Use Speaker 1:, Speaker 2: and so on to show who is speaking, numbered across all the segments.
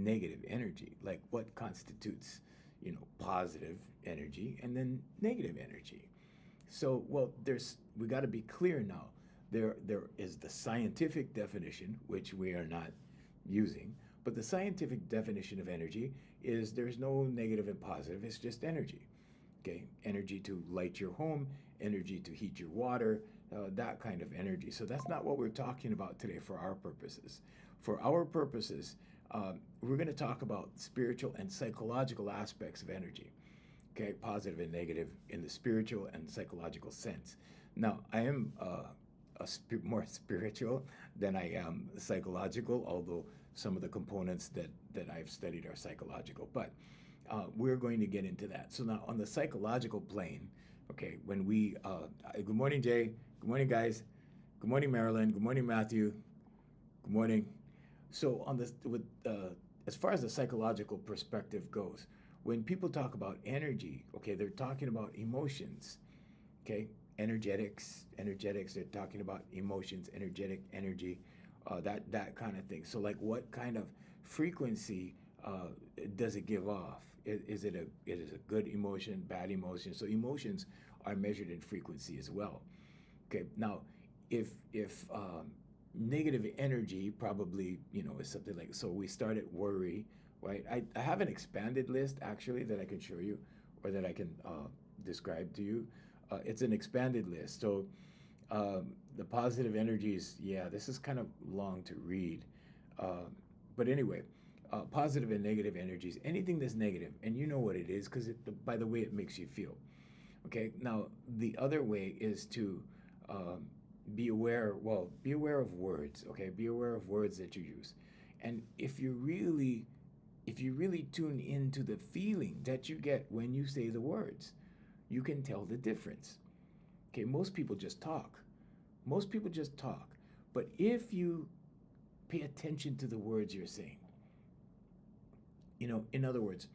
Speaker 1: negative energy. Like what constitutes, positive energy and then negative energy. So, well, we got to be clear now. There is the scientific definition, which we are not using, but the scientific definition of energy is there's no negative and positive. It's just energy. Okay, energy to light your home, energy to heat your water, that kind of energy. So that's not what we're talking about today for our purposes. For our purposes, we're going to talk about spiritual and psychological aspects of energy. Okay, positive and negative in the spiritual and psychological sense. Now, I am more spiritual than I am psychological, although some of the components that I've studied are psychological. But we're going to get into that. So now on the psychological plane, okay, when good morning, Jay. Good morning, guys. Good morning, Marilyn. Good morning, Matthew. Good morning. So as far as the psychological perspective goes, when people talk about energy, okay, they're talking about emotions, okay, energetics, they're talking about emotions, energetic energy, that kind of thing. So like what kind of frequency does it give off? Is it a good emotion, bad emotion? So emotions are measured in frequency as well. Okay, now if negative energy probably, is something like, so we start at worry, right? I have an expanded list actually that I can show you or that I can describe to you. It's an expanded list. So the positive energies, yeah, this is kind of long to read. But anyway, positive and negative energies, anything that's negative, and you know what it is because by the way it makes you feel. Okay, now the other way is to be aware of words, okay? Be aware of words that you use. And if you really tune into the feeling that you get when you say the words, you can tell the difference. Okay, most people just talk. But if you pay attention to the words you're saying, in other words,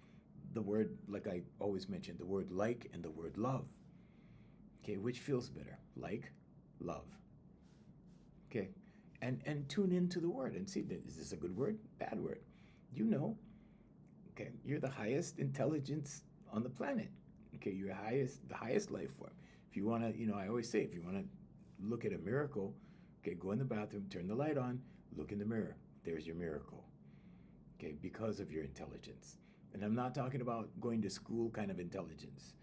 Speaker 1: the word, like I always mention, the word like and the word love. Okay, which feels better? Like, love. Okay, and tune into the word and see, is this a good word, bad word? Okay, you're the highest intelligence on the planet. Okay, you're the highest life form. If you want to, I always say, if you want to look at a miracle, okay, go in the bathroom, turn the light on, look in the mirror. There's your miracle. Okay, because of your intelligence. And I'm not talking about going to school kind of intelligence.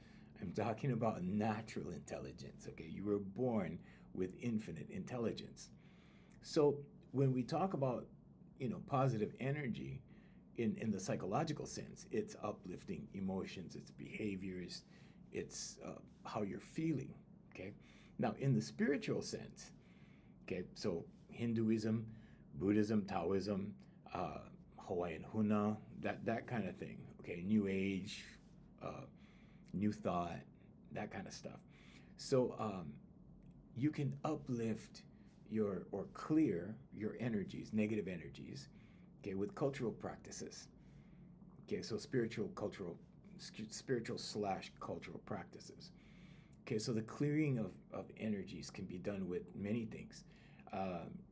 Speaker 1: I'm talking about natural intelligence. Okay, you were born with infinite intelligence. So when we talk about, positive energy in the psychological sense, it's uplifting emotions, it's behaviors, it's how you're feeling. Okay. Now in the spiritual sense, okay, so Hinduism, Buddhism, Taoism, Hawaiian Huna, that kind of thing. Okay, New Age, New Thought, that kind of stuff. So you can uplift or clear your energies, negative energies, okay, with cultural practices. Okay, so spiritual / cultural practices. Okay, so the clearing of energies can be done with many things.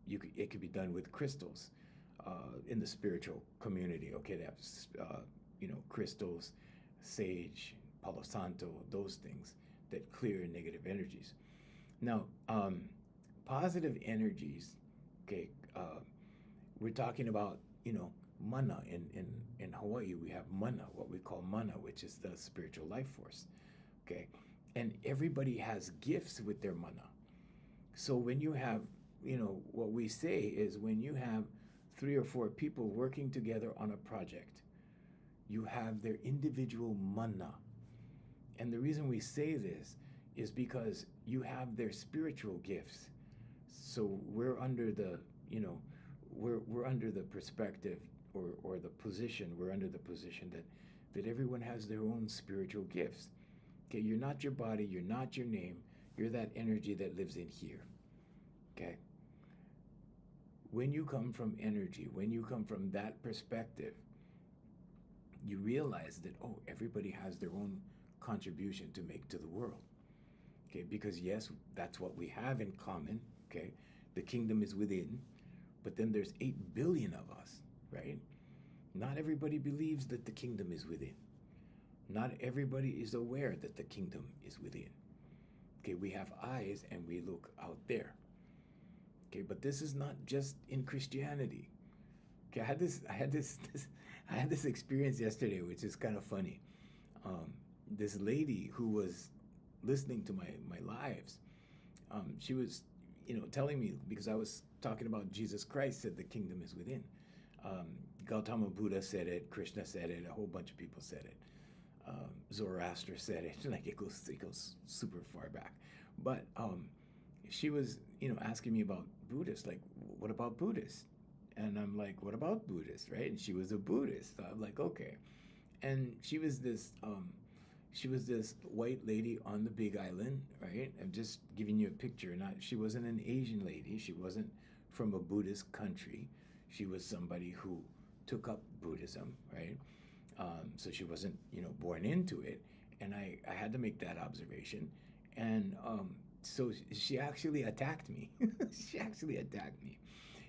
Speaker 1: It could be done with crystals in the spiritual community. Okay, they have crystals, sage, Palo Santo, those things that clear negative energies. Now, positive energies. Okay, we're talking about mana. In Hawaii we have mana, what we call mana, which is the spiritual life force. Okay, and everybody has gifts with their mana. So when you have, what we say is when you have 3 or 4 people working together on a project, you have their individual mana. And the reason we say this is because you have their spiritual gifts. So we're under the, we're under the perspective or the position, we're under the position that everyone has their own spiritual gifts. Okay, you're not your body, you're not your name, you're that energy that lives in here. Okay? When you come from energy, when you come from that perspective, you realize that, everybody has their own contribution to make to the world. Okay, because yes, that's what we have in common. Okay, the kingdom is within, but then there's 8 billion of us, right? Not everybody believes that the kingdom is within. Not everybody is aware that the kingdom is within. Okay, we have eyes and we look out there. Okay, but this is not just in Christianity. Okay, I had this experience yesterday, which is kind of funny. This lady who was listening to my lives, she was, telling me, because I was talking about Jesus Christ said the kingdom is within. Gautama Buddha said it, Krishna said it, a whole bunch of people said it. Zoroaster said it, like it goes super far back. But she was, asking me about Buddhists, like, what about Buddhists? And I'm like, what about Buddhists, right? And she was a Buddhist. So I'm like, okay. And she was this white lady on the Big Island, right? I'm just giving you a picture. She wasn't an Asian lady. She wasn't from a Buddhist country. She was somebody who took up Buddhism, right? So she wasn't, born into it. And I had to make that observation. And so she actually attacked me. She actually attacked me.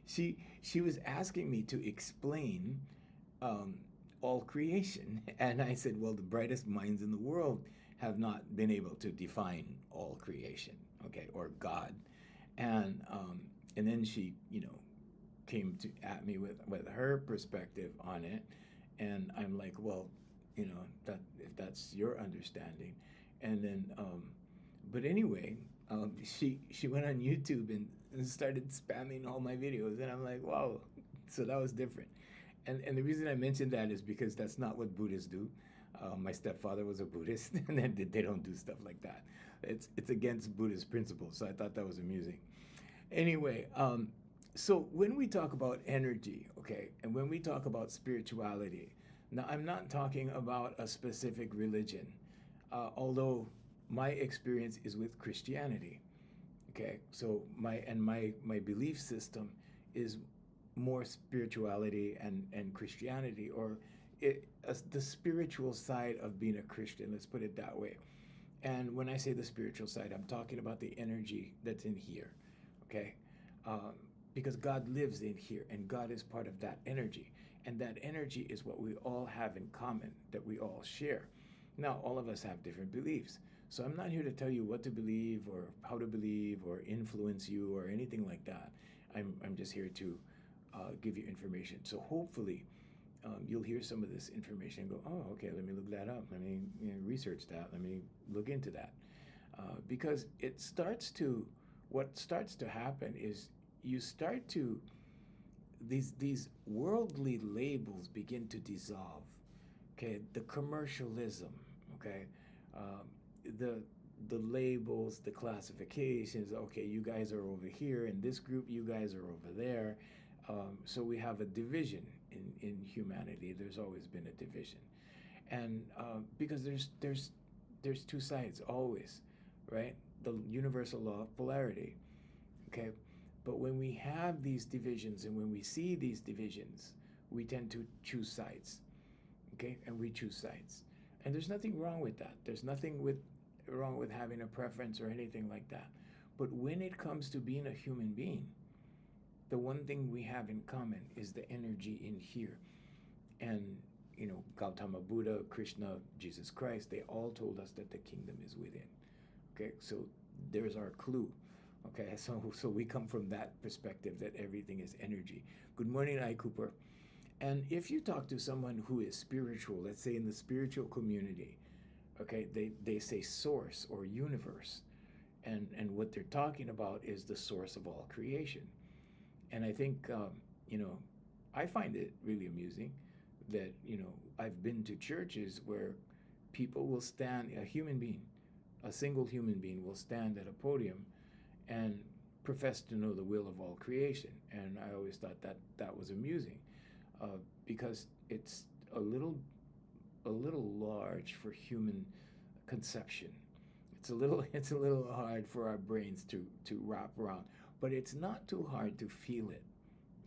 Speaker 1: She was asking me to explain all creation. And I said, well, the brightest minds in the world have not been able to define all creation, okay, or God. And then she, came at me with her perspective on it. And I'm like, well, that if that's your understanding. And then, but anyway, she went on YouTube and started spamming all my videos. And I'm like, wow, so that was different. And the reason I mentioned that is because that's not what Buddhists do. My stepfather was a Buddhist, and they don't do stuff like that. It's against Buddhist principles, so I thought that was amusing. Anyway, so when we talk about energy, okay, and when we talk about spirituality, now I'm not talking about a specific religion, although my experience is with Christianity. Okay, so my belief system is more spirituality and Christianity, or the spiritual side of being a Christian, let's put it that way. And when I say the spiritual side, I'm talking about the energy that's in here, okay? Because God lives in here, and God is part of that energy. And that energy is what we all have in common, that we all share. Now, all of us have different beliefs. So I'm not here to tell you what to believe or how to believe or influence you or anything like that. I'm just here to give you information. So hopefully you'll hear some of this information and go, oh, okay, let me look that up. Let me research that. Let me look into that. Because what starts to happen is you start to, these worldly labels begin to dissolve. Okay, the commercialism, okay, the labels, the classifications. Okay, you guys are over here in this group. You guys are over there. So we have a division in humanity. There's always been a division, and because there's two sides always, right? The universal law of polarity. Okay, but when we have these divisions and when we see these divisions, we tend to choose sides. Okay, and we choose sides, and there's nothing wrong with that. There's nothing wrong with having a preference or anything like that. But when it comes to being a human being, the one thing we have in common is the energy in here. And, Gautama Buddha, Krishna, Jesus Christ, they all told us that the kingdom is within. Okay, so there's our clue. Okay, so we come from that perspective that everything is energy. Good morning, I Cooper. And if you talk to someone who is spiritual, let's say in the spiritual community, okay, they say source or universe. And what they're talking about is the source of all creation. And I think, I find it really amusing that, I've been to churches where people will stand, a single human being will stand at a podium and profess to know the will of all creation. And I always thought that was amusing because it's a little large for human conception. It's a little hard for our brains to wrap around. But it's not too hard to feel it,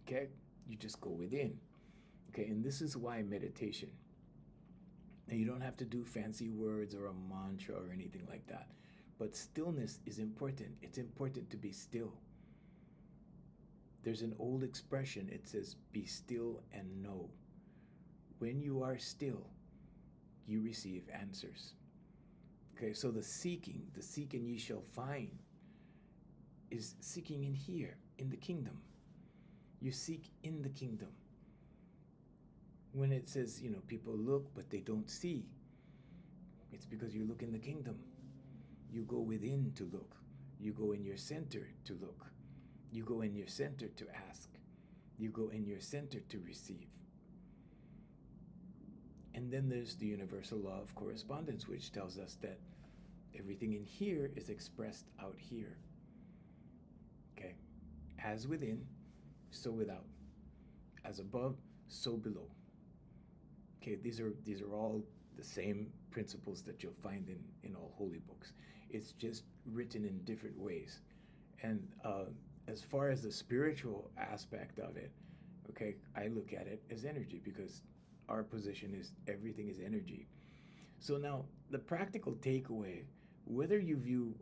Speaker 1: okay? You just go within, okay? And this is why meditation. And you don't have to do fancy words or a mantra or anything like that. But stillness is important. It's important to be still. There's an old expression. It says, be still and know. when you are still, you receive answers. Okay, so the seeking ye shall find, is seeking in here, in the kingdom. You seek in the kingdom. When it says, people look but they don't see, it's because you look in the kingdom. You go within to look. You go in your center to look. You go in your center to ask. You go in your center to receive. And then there's the universal law of correspondence, which tells us that everything in here is expressed out here. Okay? As within, so without. As above, so below. Okay, these are all the same principles that you'll find in all holy books. It's just written in different ways. And as far as the spiritual aspect of it, okay, I look at it as energy, because our position is everything is energy. So now the practical takeaway, whether you view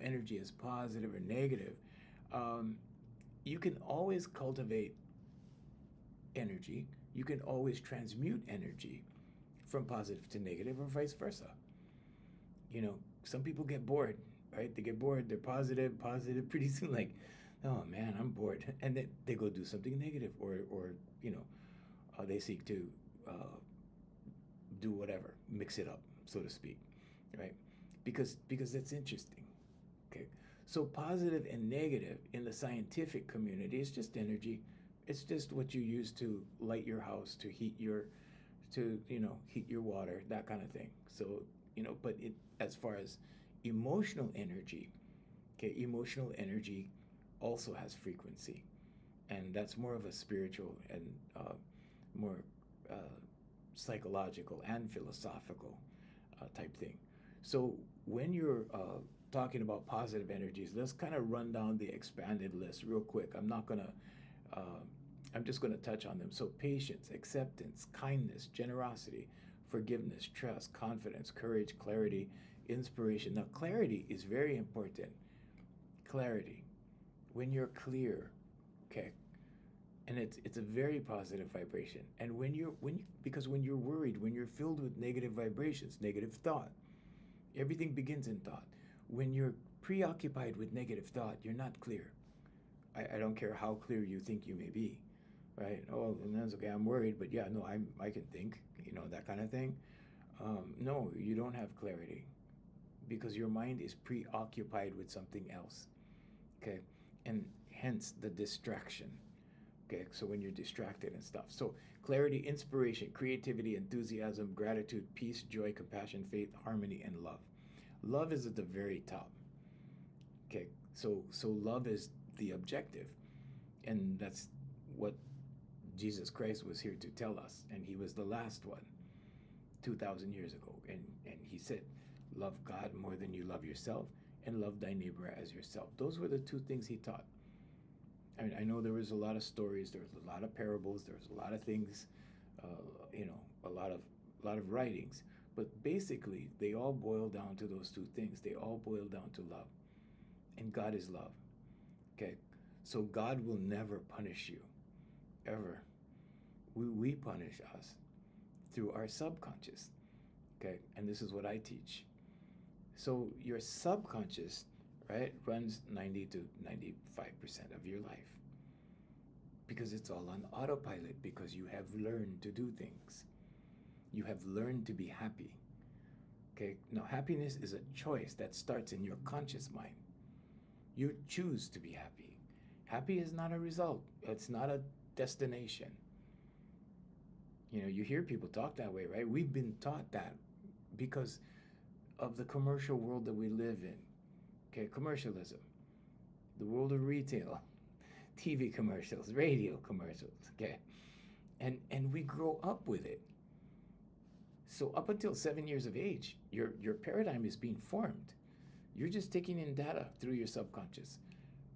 Speaker 1: energy as positive or negative, you can always cultivate energy. You can always transmute energy from positive to negative, or vice versa. Some people get bored, right? They get bored, they're positive, pretty soon, like, oh man, I'm bored. And then they go do something negative, or they seek to do whatever, mix it up, so to speak, right? Because it's interesting, okay? So positive and negative in the scientific community is just energy. It's just what you use to light your house, to heat your water, that kind of thing. So, but as far as emotional energy, okay, emotional energy also has frequency, and that's more of a spiritual and more psychological and philosophical type thing. So when you're talking about positive energies, let's kind of run down the expanded list real quick. I'm just going to touch on them. So patience, acceptance, kindness, generosity, forgiveness, trust, confidence, courage, clarity, inspiration. Now, clarity is very important. Clarity. When you're clear, okay, and it's a very positive vibration. And because when you're worried, when you're filled with negative vibrations, negative thought, everything begins in thought. When you're preoccupied with negative thought, you're not clear. I don't care how clear you think you may be, right? Oh, and that's okay, I'm worried, but yeah, no, I can think, that kind of thing. No, you don't have clarity, because your mind is preoccupied with something else, okay? And hence the distraction, okay? So when you're distracted and stuff. So clarity, inspiration, creativity, enthusiasm, gratitude, peace, joy, compassion, faith, harmony, and love. Love is at the very top, okay? So love is the objective, and that's what Jesus Christ was here to tell us, and he was the last one 2,000 years ago, and he said, love God more than you love yourself, and love thy neighbor as yourself. Those were the two things he taught. I know there was a lot of stories, there was a lot of parables, there was a lot of things, a lot of writings, but basically they all boil down to those two things. They all boil down to love, and God is love. Okay, so God will never punish you, ever. We punish us through our subconscious, okay? And this is what I teach. So your subconscious, right, runs 90 to 95% of your life, because it's all on autopilot, because you have learned to do things. You have learned to be happy, okay? Now, happiness is a choice that starts in your conscious mind. You choose to be happy. Happy is not a result. It's not a destination. You hear people talk that way, right? We've been taught that because of the commercial world that we live in. Okay, commercialism, the world of retail, TV commercials, radio commercials, okay? And we grow up with it. So up until 7 years of age, your paradigm is being formed. You're just taking in data through your subconscious.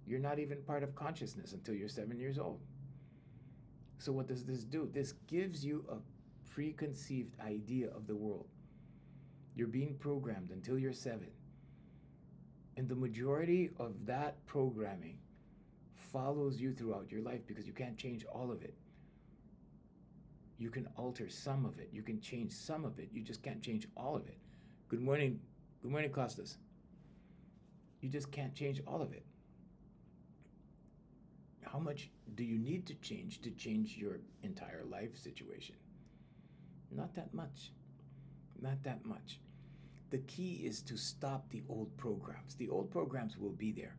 Speaker 1: You're not even part of consciousness until you're 7 years old. So what does this do? This gives you a preconceived idea of the world. You're being programmed until you're 7. And the majority of that programming follows you throughout your life, because you can't change all of it. You can alter some of it. You can change some of it. You just can't change all of it. Good morning. Good morning, Costas. You just can't change all of it. How much do you need to change your entire life situation? Not that much. Not that much. The key is to stop the old programs. The old programs will be there.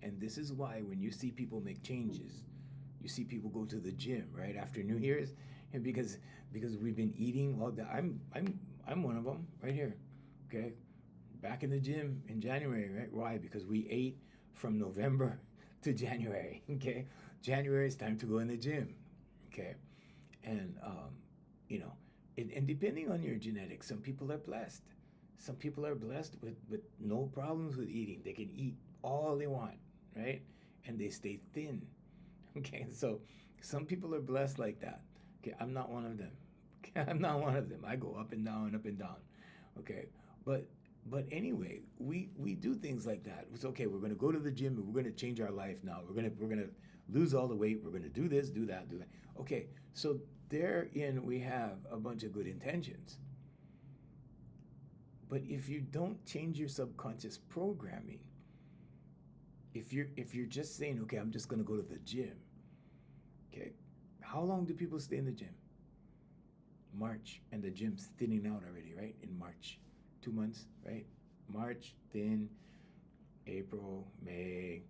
Speaker 1: And this is why when you see people make changes, you see people go to the gym right after New Year's, and because we've been eating all the I'm one of them right here. Okay? Back in the gym in January, right? Why? Because we ate from November to January. Okay? January is time to go in the gym. Okay? And you know, and depending on your genetics, some people are blessed. Some people are blessed with no problems with eating. They can eat all they want, right? And they stay thin. Okay, so some people are blessed like that. Okay, I'm not one of them. Okay, I'm not one of them. I go up and down, up and down. Okay, but anyway, we do things like that. It's okay. We're going to go to the gym and we're going to change our life now. We're gonna lose all the weight. We're going to do this, do that, do that. Okay, so therein we have a bunch of good intentions. But if you don't change your subconscious programming, if you're just saying, okay, I'm just going to go to the gym. Okay, how long do people stay in the gym? March, and the gym's thinning out already, right? In March, 2 months, right? March, thin, April, May.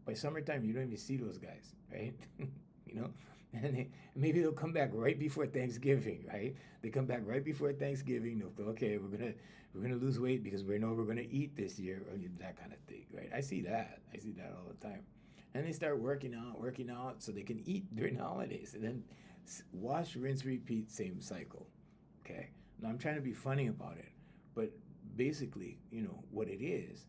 Speaker 1: By summertime, you don't even see those guys, right? You know, and maybe they'll come back right before Thanksgiving, right? They come back right before Thanksgiving. They'll go, okay, we're gonna lose weight because we know we're gonna eat this year, or that kind of thing, right? I see that all the time. And they start working out so they can eat during the holidays, and then wash, rinse, repeat, same cycle. Okay. Now I'm trying to be funny about it, but basically, you know what it is,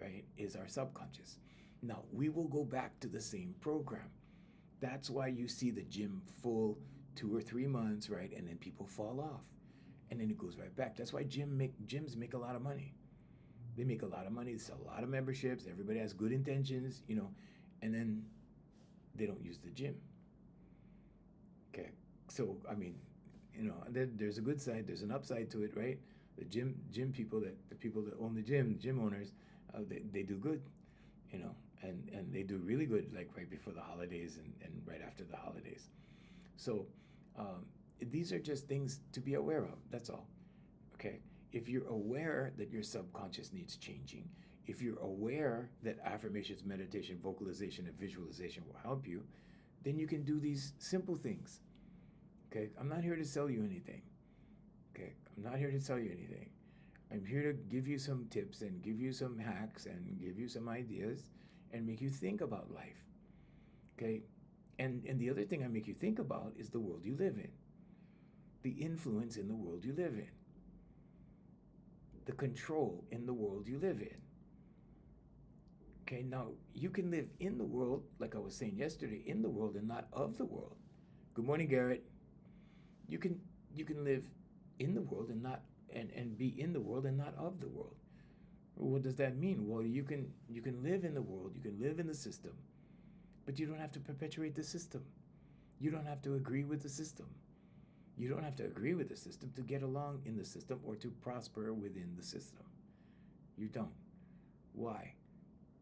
Speaker 1: right? Is our subconscious. Now we will go back to the same program. That's why you see the gym full 2 or 3 months, right? And then people fall off. And then it goes right back. That's why gyms make a lot of money. They make a lot of money. It's a lot of memberships. Everybody has good intentions, you know, and then they don't use the gym. Okay. So, I mean, you know, there's a good side, there's an upside to it, right? The gym people, the people that own the gym owners, they do good, you know, and they do really good, like right before the holidays and right after the holidays. So these are just things to be aware of. That's all. Okay. If you're aware that your subconscious needs changing, if you're aware that affirmations, meditation, vocalization, and visualization will help you, then you can do these simple things. Okay. I'm not here to sell you anything. Okay. I'm not here to sell you anything. I'm here to give you some tips and give you some hacks and give you some ideas and make you think about life. Okay. And the other thing I make you think about is the world you live in, the influence in the world you live in, the control in the world you live in. Okay, now you can live in the world, like I was saying yesterday, in the world and not of the world. Good morning, Garrett. You can live in the world and not and be in the world and not of the world. What does that mean? Well, you can live in the world, you can live in the system, but you don't have to perpetuate the system. You don't have to agree with the system. You don't have to agree with the system to get along in the system or to prosper within the system. You don't. Why?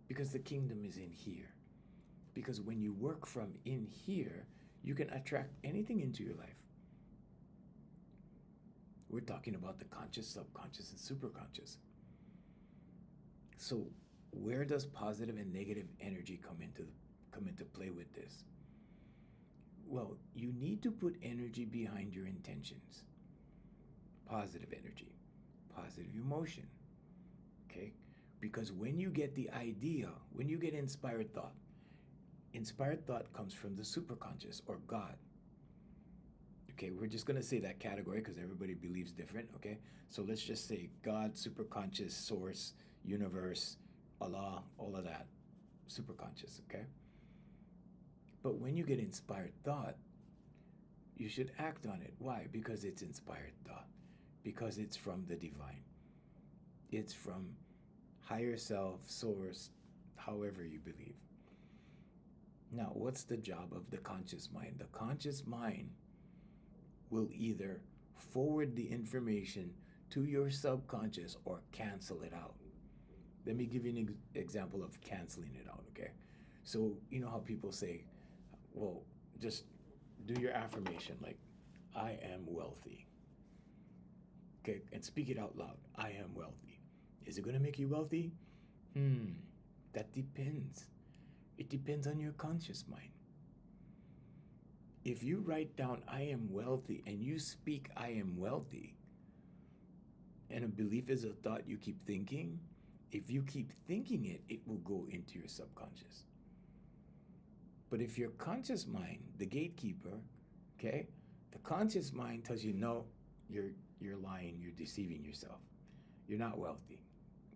Speaker 1: Because the kingdom is in here. Because when you work from in here, you can attract anything into your life. We're talking about the conscious, subconscious, and superconscious. So where does positive and negative energy come into play with this? Well, you need to put energy behind your intentions. Positive energy, positive emotion. Okay? Because when you get the idea, when you get inspired thought comes from the superconscious or God. Okay, we're just going to say that category because everybody believes different, okay? So let's just say God, superconscious, source, universe, Allah, all of that, superconscious, okay? But when you get inspired thought, you should act on it. Why? Because it's inspired thought. Because it's from the divine. It's from higher self, source, however you believe. Now, what's the job of the conscious mind? The conscious mind will either forward the information to your subconscious or cancel it out. Let me give you an example of canceling it out, okay? So, you know how people say, well, just do your affirmation like, I am wealthy. Okay, and speak it out loud. I am wealthy. Is it going to make you wealthy? That depends. It depends on your conscious mind. If you write down, I am wealthy, and you speak, I am wealthy, and a belief is a thought you keep thinking, if you keep thinking it, it will go into your subconscious. But if your conscious mind, the gatekeeper, okay, the conscious mind tells you, no, you're lying, you're deceiving yourself. You're not wealthy,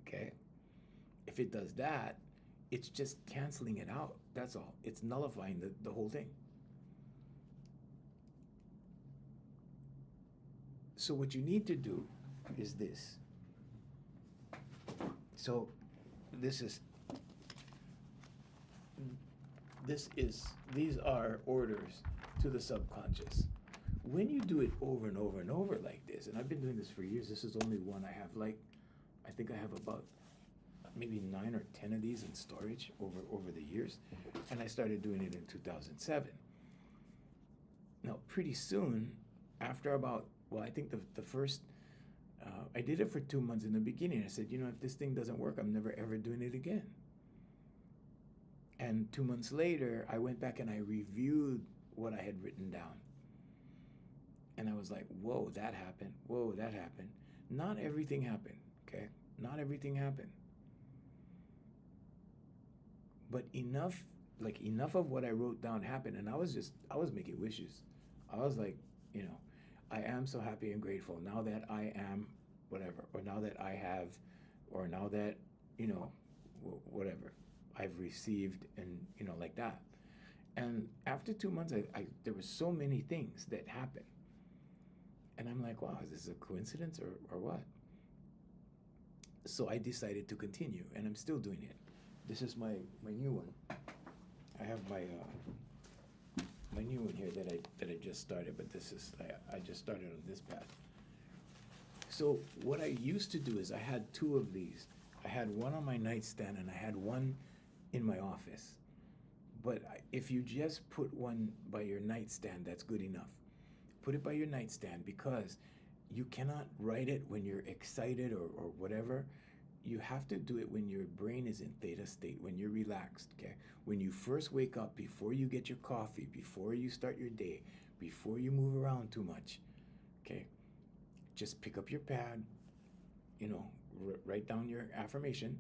Speaker 1: okay? If it does that, it's just canceling it out. That's all. It's nullifying the whole thing. So what you need to do is this. So these are orders to the subconscious. When you do it over and over and over like this, and I've been doing this for years, this is only one I have, like, I think I have about maybe 9 or 10 of these in storage over the years, and I started doing it in 2007. Now, pretty soon, after about, well, I think the first, I did it for 2 months in the beginning. I said, you know, if this thing doesn't work, I'm never ever doing it again. And 2 months later, I went back and I reviewed what I had written down. And I was like, whoa, that happened. Whoa, that happened. Not everything happened, okay? Not everything happened. But enough of what I wrote down happened. And I was making wishes. I was like, you know, I am so happy and grateful now that I am whatever, or now that I have, or now that, you know, whatever I've received, and, you know, like that. And after 2 months, there were so many things that happened. And I'm like, wow, is this a coincidence or what? So I decided to continue, and I'm still doing it. This is my new one. I have my new one here that I just started, but this is, I just started on this path. So what I used to do is I had 2 of these. I had one on my nightstand and I had one in my office. But if you just put one by your nightstand, that's good enough. Put it by your nightstand, because you cannot write it when you're excited or whatever. You have to do it when your brain is in theta state, when you're relaxed, okay? When you first wake up, before you get your coffee, before you start your day, before you move around too much, okay? Just pick up your pad, you know, write down your affirmation,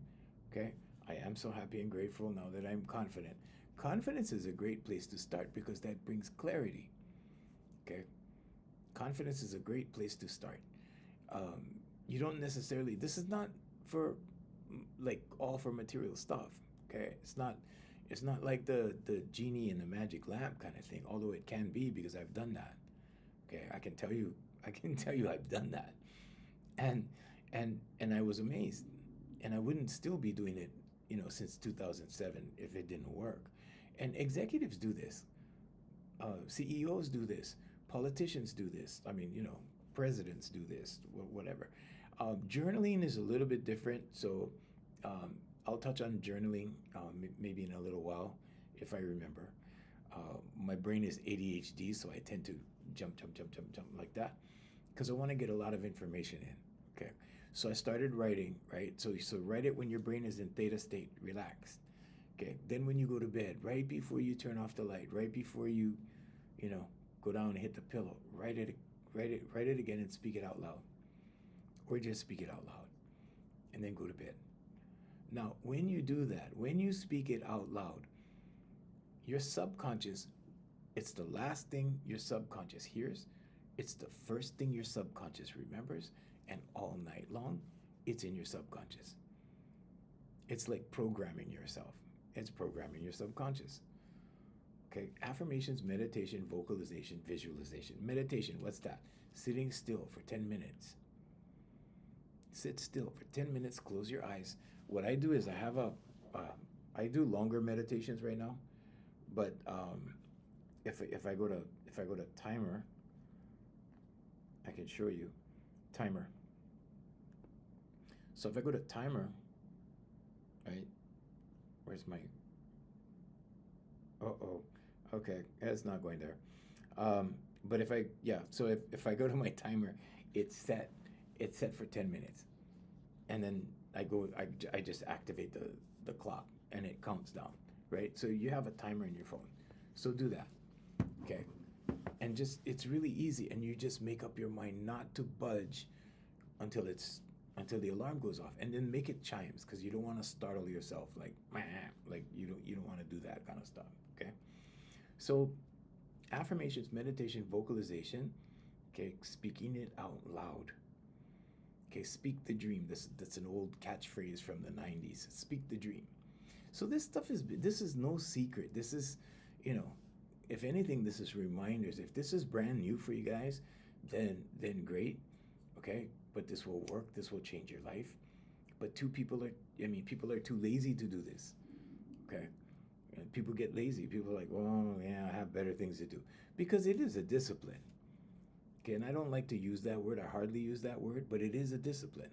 Speaker 1: okay? I am so happy and grateful now that I'm confident. Confidence is a great place to start because that brings clarity, okay? Confidence is a great place to start. You don't necessarily, this is not for, like, all for material stuff, okay? It's not like the genie in the magic lamp kind of thing, although it can be, because I've done that, okay? I can tell you I've done that. And I was amazed, and I wouldn't still be doing it, you know, since 2007 if it didn't work. And executives do this. CEOs do this. Politicians do this. I mean, you know, presidents do this, whatever. Journaling is a little bit different, so I'll touch on journaling maybe in a little while if I remember. My brain is ADHD, so I tend to jump like that because I want to get a lot of information in, okay? So I started writing, right? So write it when your brain is in theta state, relaxed, okay? Then when you go to bed, right before you turn off the light, right before you know, go down and hit the pillow, write it again and speak it out loud. Or just speak it out loud and then go to bed. Now, when you do that, when you speak it out loud, your subconscious, it's the last thing your subconscious hears. It's the first thing your subconscious remembers, and all night long, it's in your subconscious. It's like programming yourself. It's programming your subconscious. Okay, affirmations, meditation, vocalization, visualization. Meditation, what's that? Sitting still for 10 minutes. Sit still for 10 minutes, close your eyes. What I do is I have I do longer meditations right now, but if I go to timer, can show you. Timer. So if I go to timer, right? Where's my? Uh-oh. Okay, it's not going there. But if I, yeah, so if I go to my timer, it's set. It's set for 10 minutes, and then I just activate the clock, and it counts down, right? So you have a timer in your phone, so do that, okay? And just it's really easy, and you just make up your mind not to budge until the alarm goes off, and then make it chimes because you don't want to startle yourself like "Meh," like you don't want to do that kind of stuff, okay? So affirmations, meditation, vocalization, okay, speaking it out loud. Okay, speak the dream. That's an old catchphrase from the 90s. Speak the dream. So this is no secret. This is, you know, if anything, this is reminders. If this is brand new for you guys, then great. Okay, but this will work. This will change your life. But people are too lazy to do this. Okay, and people get lazy. People are like, oh yeah, I have better things to do, because it is a discipline. Okay, and I don't like to use that word. I hardly use that word, but it is a discipline.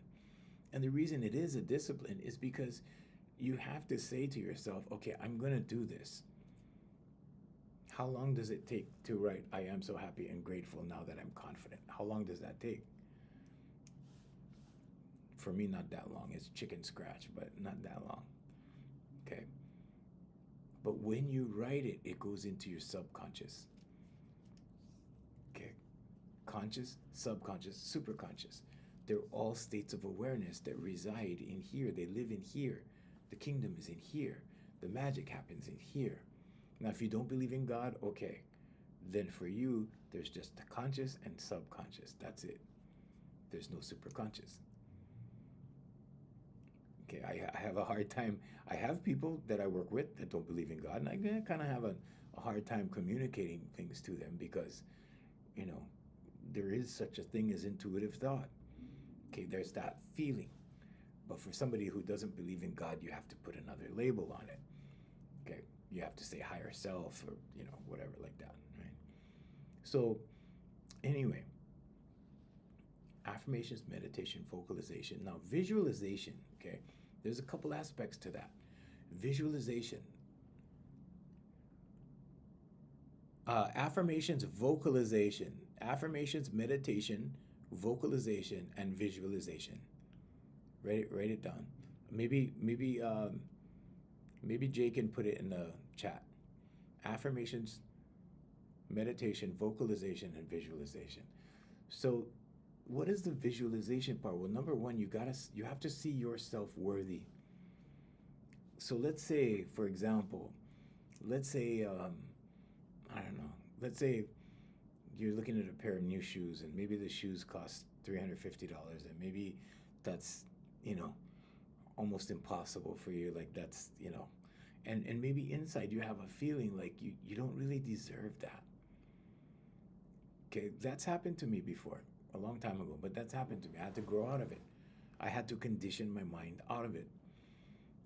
Speaker 1: And the reason it is a discipline is because you have to say to yourself, okay, I'm going to do this. How long does it take to write, I am so happy and grateful now that I'm confident? How long does that take? For me, not that long. It's chicken scratch, but not that long. Okay. But when you write it, it goes into your subconscious. Okay. Conscious, subconscious, superconscious. They're all states of awareness that reside in here. They live in here. The kingdom is in here. The magic happens in here. Now, if you don't believe in God, okay. Then for you, there's just the conscious and subconscious. That's it. There's no superconscious. Okay, I have a hard time. I have people that I work with that don't believe in God, and I kind of have a hard time communicating things to them because, you know, there is such a thing as intuitive thought. Okay, there's that feeling. But for somebody who doesn't believe in God, you have to put another label on it. Okay, you have to say higher self or, you know, whatever like that, right? So, anyway, affirmations, meditation, vocalization. Now, visualization, okay, there's a couple aspects to that. Visualization. Affirmations, vocalization. Affirmations, meditation, vocalization, and visualization. Write it down. Maybe Jay can put it in the chat. Affirmations, meditation, vocalization, and visualization. So, what is the visualization part? Well, number one, you have to see yourself worthy. So let's say, for example, I don't know. Let's say you're looking at a pair of new shoes, and maybe the shoes cost $350, and maybe that's, you know, almost impossible for you. Like that's, you know, and maybe inside you have a feeling like you don't really deserve that. Okay, that's happened to me before, a long time ago, but that's happened to me. I had to grow out of it. I had to condition my mind out of it.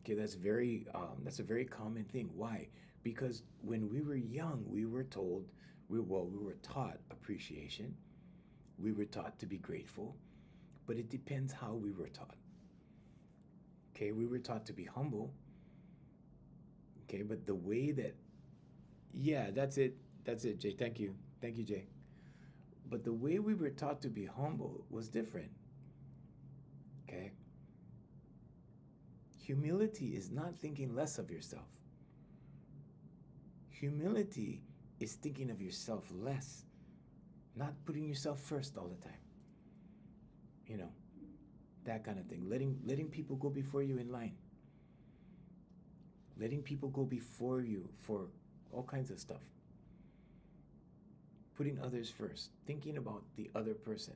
Speaker 1: Okay, that's a very common thing. Why? Because when we were young, we were told, we were taught appreciation. We were taught to be grateful, but it depends how we were taught. Okay, we were taught to be humble. Okay, but the way that, yeah, that's it, Jay. Thank you, Jay. But the way we were taught to be humble was different. Okay. Humility is not thinking less of yourself. Humility is thinking of yourself less, not putting yourself first all the time. You know, that kind of thing. Letting people go before you in line. Letting people go before you for all kinds of stuff. Putting others first. Thinking about the other person.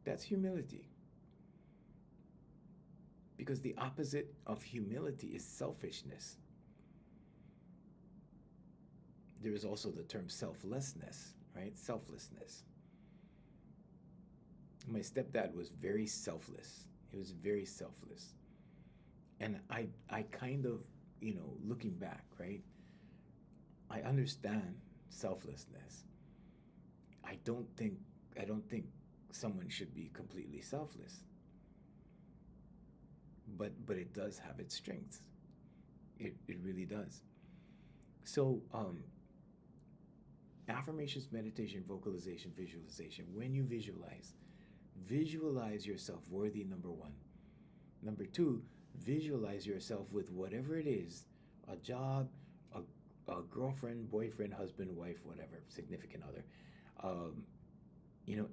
Speaker 1: That's humility. Because the opposite of humility is selfishness. There is also the term selflessness, right? Selflessness. My stepdad was very selfless. He was very selfless. And I kind of, you know, looking back, right? I understand selflessness. I don't think someone should be completely selfless. But it does have its strengths. It really does. So affirmations, meditation, vocalization, visualization. When you visualize yourself worthy, number one. Number two, visualize yourself with whatever it is, a job, a, a girlfriend, boyfriend, husband, wife, whatever, significant other, um, you know,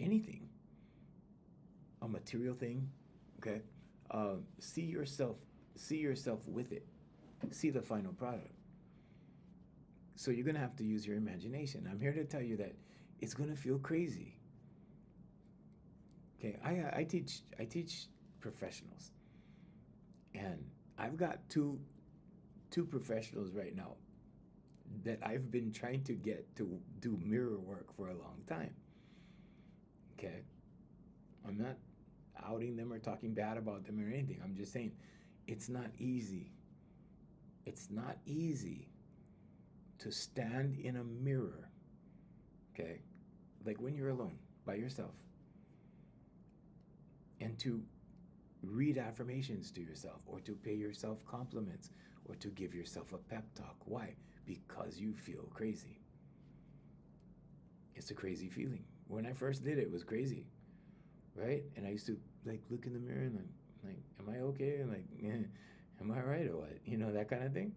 Speaker 1: anything, a material thing, okay? See yourself with it. See the final product. So you're gonna have to use your imagination. I'm here to tell you that it's gonna feel crazy. Okay, I teach professionals, and I've got two professionals right now that I've been trying to get to do mirror work for a long time. Okay, I'm not outing them or talking bad about them or anything. I'm just saying it's not easy. It's not easy to stand in a mirror, okay, like when you're alone by yourself, and to read affirmations to yourself, or to pay yourself compliments, or to give yourself a pep talk. Why? Because you feel crazy. It's a crazy feeling. When I first did it, it was crazy, right? And I used to like look in the mirror and like, am I okay? And like, am I right or what? You know, that kind of thing.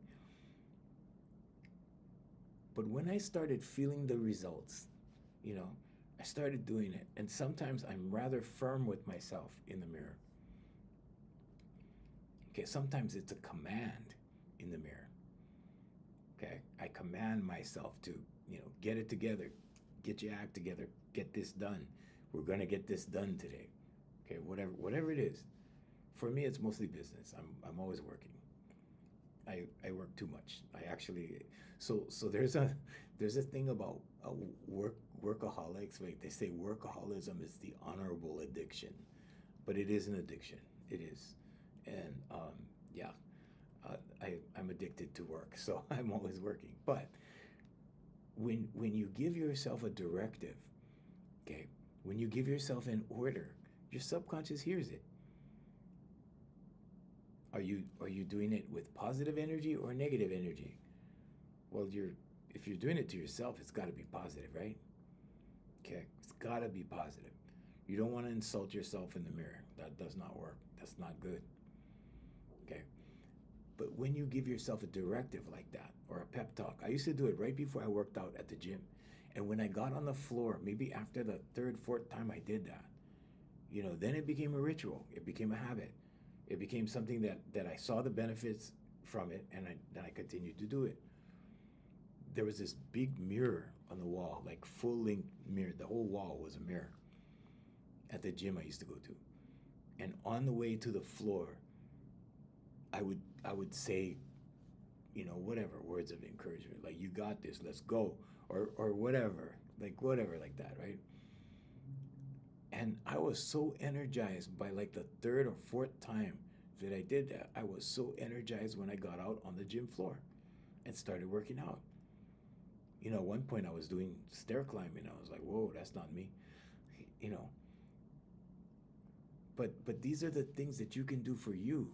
Speaker 1: But when I started feeling the results, you know, I started doing it. And sometimes I'm rather firm with myself in the mirror. Okay, sometimes it's a command in the mirror. Okay, I command myself to, you know, get it together, get your act together, get this done. We're gonna get this done today. Okay, whatever it is. For me, it's mostly business. I'm always working. I work too much. I actually so there's a thing about workaholics. Right? They say workaholism is the honorable addiction, but it is an addiction. It is, and yeah, I'm addicted to work, so I'm always working. But when you give yourself a directive, okay, when you give yourself an order, your subconscious hears it. Are you doing it with positive energy or negative energy? Well, if you're doing it to yourself, it's got to be positive, right? Okay, it's got to be positive. You don't want to insult yourself in the mirror. That does not work. That's not good. Okay, but when you give yourself a directive like that or a pep talk, I used to do it right before I worked out at the gym, and when I got on the floor, maybe after the third, fourth time I did that, you know, then it became a ritual. It became a habit. It became something that I saw the benefits from it, and I continued to do it. There was this big mirror on the wall, like full length mirror. The whole wall was a mirror at the gym I used to go to. And on the way to the floor, I would say, you know, whatever words of encouragement, like you got this, let's go, or whatever, like that, right? And I was so energized by like the third or fourth time that I did that. I was so energized when I got out on the gym floor and started working out. You know, at one point I was doing stair climbing. I was like, whoa, that's not me. You know. But these are the things that you can do for you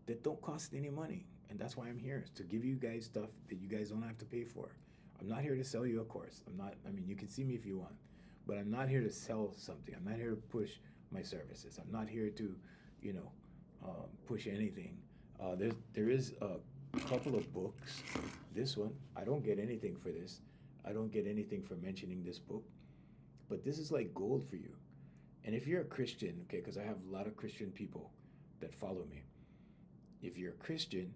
Speaker 1: that don't cost any money. And that's why I'm here, is to give you guys stuff that you guys don't have to pay for. I'm not here to sell you a course. I mean, you can see me if you want, but I'm not here to sell something. I'm not here to push my services. I'm not here to, you know, push anything. There is a couple of books. This one, I don't get anything for this. I don't get anything for mentioning this book, but this is like gold for you. And if you're a Christian, okay, because I have a lot of Christian people that follow me. If you're a Christian,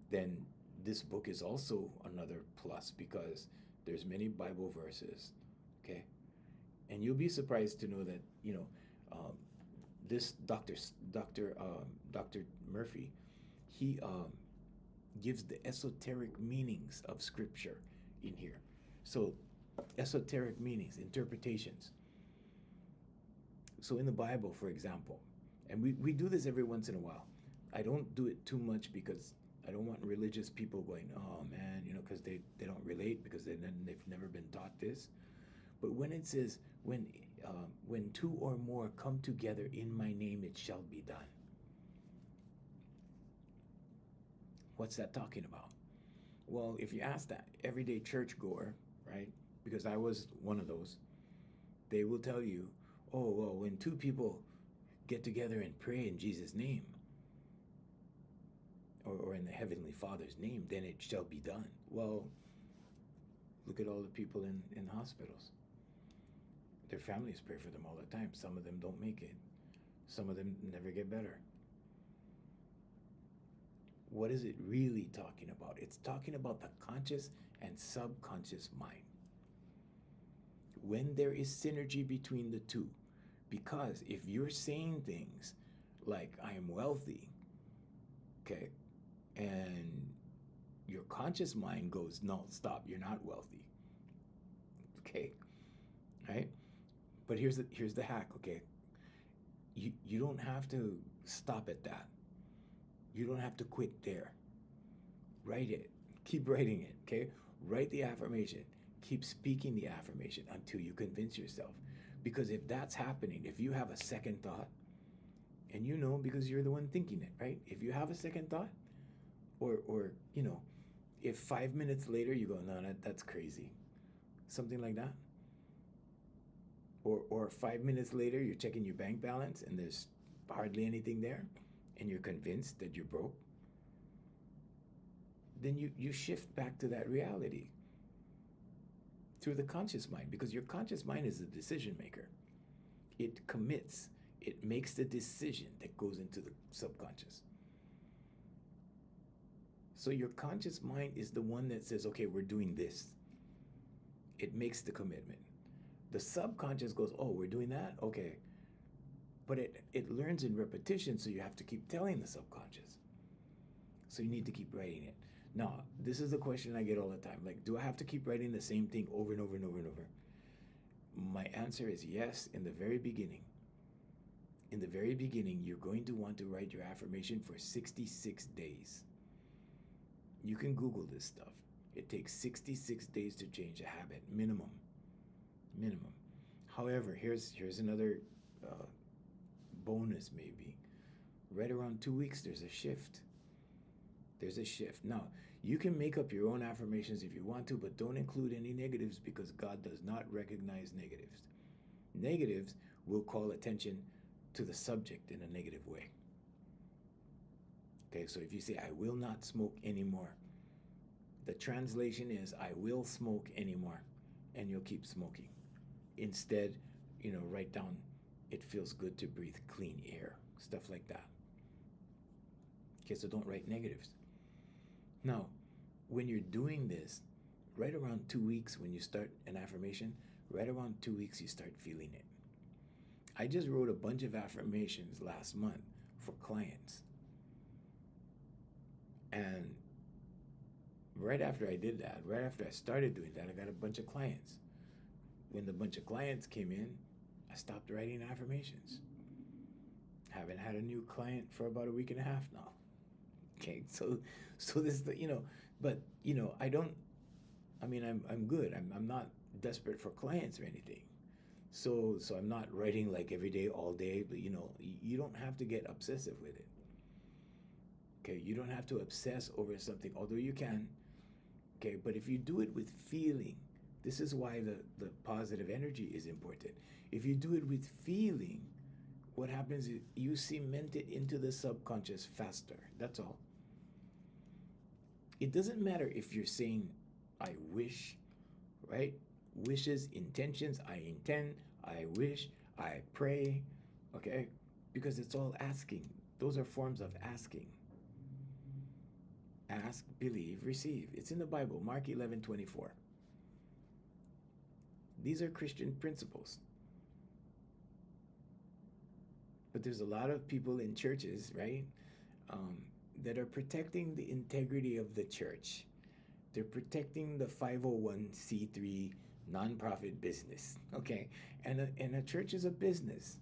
Speaker 1: then this book is also another plus, because there's many Bible verses, okay? And you'll be surprised to know that, you know, this Dr. Murphy, he gives the esoteric meanings of Scripture in here. So, esoteric meanings, interpretations. So in the Bible, for example, and we do this every once in a while. I don't do it too much because I don't want religious people going, oh man, you know, because they don't relate, because they've never been taught this. But when it says, when when two or more come together in my name, it shall be done. What's that talking about? Well, if you ask that everyday churchgoer, right? Because I was one of those, they will tell you, oh, well, when two people get together and pray in Jesus' name, or in the Heavenly Father's name, then it shall be done. Well, look at all the people in hospitals. Their families pray for them all the time. Some of them don't make it. Some of them never get better. What is it really talking about? It's talking about the conscious and subconscious mind. When there is synergy between the two, because if you're saying things like, I am wealthy, okay, and your conscious mind goes, no, stop, you're not wealthy, okay, right? But here's the hack, okay? You don't have to stop at that. You don't have to quit there. Write it. Keep writing it, okay? Write the affirmation. Keep speaking the affirmation until you convince yourself. Because if that's happening, if you have a second thought, and you know because you're the one thinking it, right? If you have a second thought, or you know, if 5 minutes later you go, no, that's crazy. Something like that. Or 5 minutes later you're checking your bank balance and there's hardly anything there, and you're convinced that you're broke, then you shift back to that reality through the conscious mind, because your conscious mind is the decision maker. It commits, it makes the decision that goes into the subconscious. So your conscious mind is the one that says, okay, we're doing this. It makes the commitment. The subconscious goes, oh, we're doing that? Okay. But it learns in repetition, so you have to keep telling the subconscious. So you need to keep writing it. Now, this is the question I get all the time. Like, do I have to keep writing the same thing over and over and over and over? My answer is yes, in the very beginning. In the very beginning, you're going to want to write your affirmation for 66 days. You can Google this stuff. It takes 66 days to change a habit, minimum. Minimum. However, here's another bonus maybe. Right around 2 weeks, there's a shift. There's a shift. Now, you can make up your own affirmations if you want to, but don't include any negatives, because God does not recognize negatives. Negatives will call attention to the subject in a negative way. Okay, so if you say, I will not smoke anymore, the translation is, I will smoke anymore, and you'll keep smoking. Instead, write down, it feels good to breathe clean air, stuff like that. Okay, so don't write negatives. Now, when you're doing this, right around 2 weeks, when you start an affirmation, right around 2 weeks, you start feeling it. I just wrote a bunch of affirmations last month for clients. And right after I did that, right after I started doing that, I got a bunch of clients. When the bunch of clients came in, I stopped writing affirmations. Haven't had a new client for about a week and a half now. Okay, so this is I'm good. I'm not desperate for clients or anything. So I'm not writing like every day, all day, but you don't have to get obsessive with it. Okay, you don't have to obsess over something, although you can. Okay, but if you do it with feeling, this is why the positive energy is important. If you do it with feeling, what happens is you cement it into the subconscious faster. That's all. It doesn't matter if you're saying, I wish, right? Wishes, intentions, I intend, I wish, I pray, okay? Because it's all asking. Those are forms of asking. Ask, believe, receive. It's in the Bible, Mark 11:24. These are Christian principles. But there's a lot of people in churches, right, that are protecting the integrity of the church. They're protecting the 501c3 nonprofit business, okay? And a church is a business.